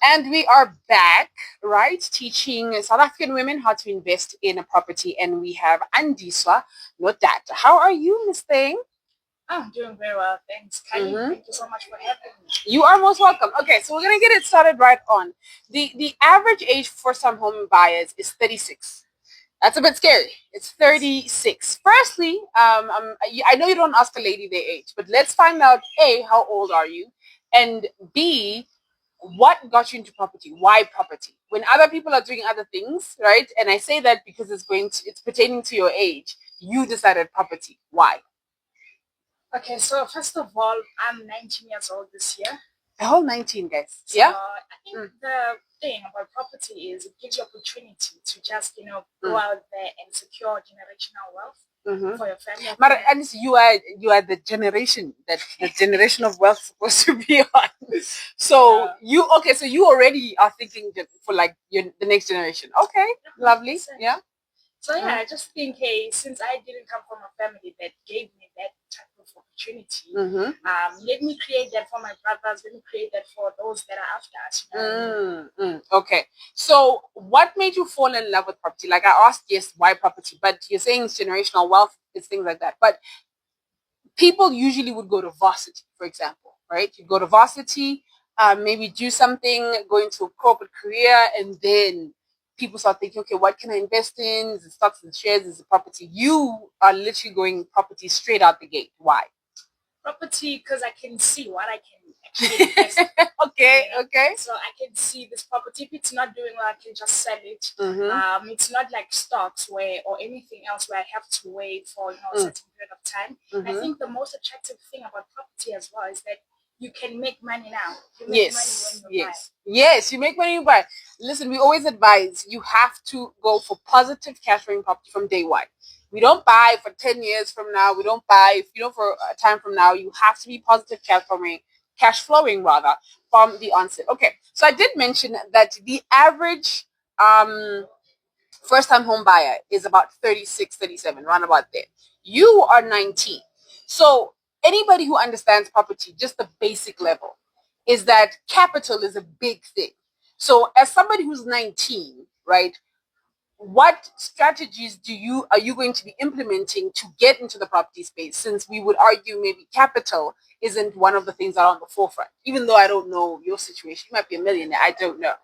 And we are back, right, teaching South African women how to invest in a property. And we have Andiswa, not that. How are you, Miss Thing? I'm doing very well, thanks, Khali. Thank you so much for having me. You are most welcome. Okay, so we're gonna get it started right on. The average age for some home buyers is 36. That's a bit scary. It's 36. Firstly, I know you don't ask a lady their age, but let's find out A, how old are you? And B, what got you into property? Why property? When other people are doing other things, right? And I say that because it's pertaining to your age. You decided property. Why? Okay, so first of all, I'm 19 years old this year. A whole 19, guys. So Yeah? I think the thing about property is it gives you opportunity to just, go out there and secure generational wealth for your family. But at least you are the generation that the generation of wealth supposed to be on. So so you already are thinking for like the next generation. Okay, lovely. Yeah. So I just think, hey, since I didn't come from a family that gave me that type of opportunity, let me create that for my brothers. Let me create that for those that are after us. Okay. So, what made you fall in love with property? Like I asked, yes, why property? But you're saying it's generational wealth, it's things like that. But people usually would go to varsity, for example, right? You go to varsity, maybe do something, go into a corporate career, and then people start thinking, okay, what can I invest in? Is it stocks and shares? Is it property? You are literally going property straight out the gate. Why? Property, because I can see what I can actually invest. Okay, okay. So I can see this property. If it's not doing well, I can just sell it. It's not like stocks or anything else where I have to wait for a certain period of time. I think the most attractive thing about property as well is that you can make money now. You make money when you buy. Yes, you make money you buy. Listen, we always advise you have to go for positive cash flowing property from day one. We don't buy for 10 years from now. We don't buy, for a time from now. You have to be positive cash flowing rather from the onset. Okay, so I did mention that the average first time home buyer is about 36, 37, round about there. You are 19. So anybody who understands property, just the basic level, is that capital is a big thing. So as somebody who's 19, right, what strategies are you going to be implementing to get into the property space, since we would argue maybe capital isn't one of the things that are on the forefront? Even though I don't know your situation, you might be a millionaire, I don't know,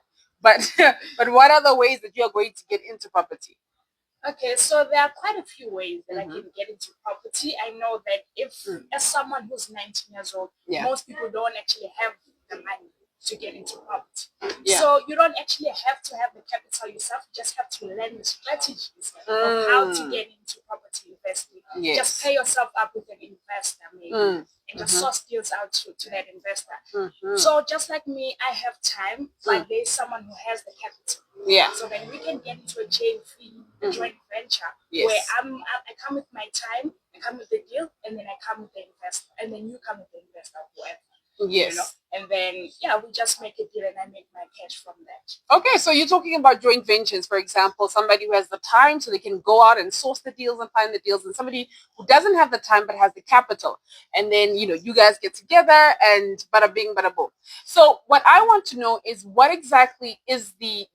but but what are the ways that you're going to get into property? Okay, so there are quite a few ways that I can get into property. I know that if, as someone who's 19 years old, most people don't actually have the money to get into property. So you don't actually have to have the capital yourself. You just have to learn the strategies of how to get into property investing. Just pay yourself up with an investor, maybe, and just source deals out to that investor. So just like me, I have time, but there's someone who has the capital. So then we can get into a JV, a joint venture, where I come with my time, I come with the deal, and then I come with the investor, and then you come with the investor, whoever. And then we just make a deal and I make my cash from that. Okay, so you're talking about joint ventures, for example, somebody who has the time so they can go out and source the deals and find the deals, and somebody who doesn't have the time but has the capital. And then, you guys get together and bada bing, bada boom. So what I want to know is what exactly is the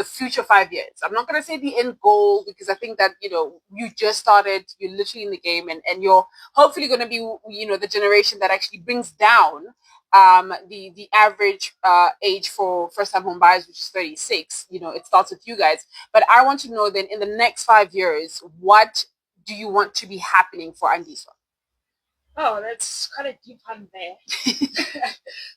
future 5 years. I'm not going to say the end goal, because I think that, you just started, you're literally in the game, and you're hopefully going to be, the generation that actually brings down the average age for first time home buyers, which is 36. It starts with you guys. But I want to know then, in the next 5 years, what do you want to be happening for Andiswa? Oh, that's kind of deep on there.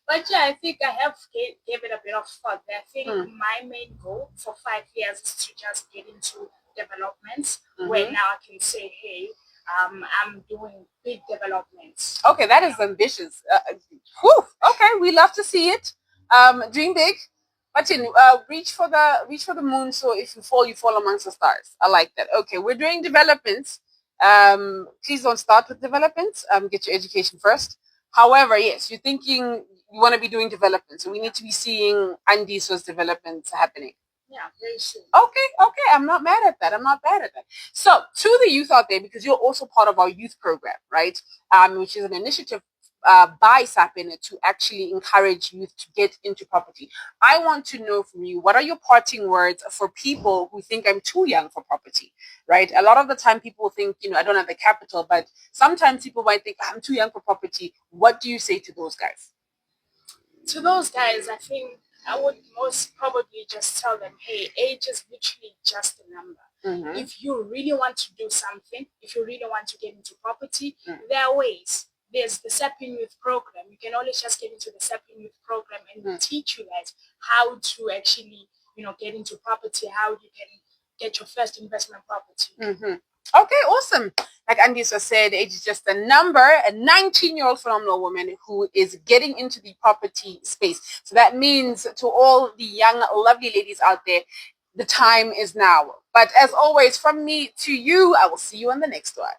But I think I have gave it a bit of thought. I think my main goal for 5 years is to just get into developments where now I can say, hey, I'm doing big developments. Okay, that is ambitious. Okay, we love to see it. Dream big, but reach for the moon. So if you fall amongst the stars. I like that. Okay, we're doing developments. Please don't start with developments. Get your education first. However, yes, you're thinking you want to be doing development, so we need to be seeing Andiswa's developments happening. Yeah, very soon. Okay. I'm not mad at that. So, to the youth out there, because you're also part of our youth program, right? Which is an initiative by SAPIN to actually encourage youth to get into property. I want to know from you, what are your parting words for people who think I'm too young for property, right? A lot of the time people think, I don't have the capital, but sometimes people might think I'm too young for property. What do you say to those guys? To those guys, I think I would most probably just tell them, hey, age is literally just a number. Mm-hmm. If you really want to do something, if you really want to get into property, there are ways. There's the Stepping Youth program. You can always just get into the Stepping Youth program and teach you guys how to actually, get into property, how you can get your first investment property. Mm-hmm. Okay, awesome. Like Andiswa said, age is just a number. A 19-year-old phenomenal woman who is getting into the property space. So that means to all the young, lovely ladies out there, the time is now. But as always, from me to you, I will see you on the next one.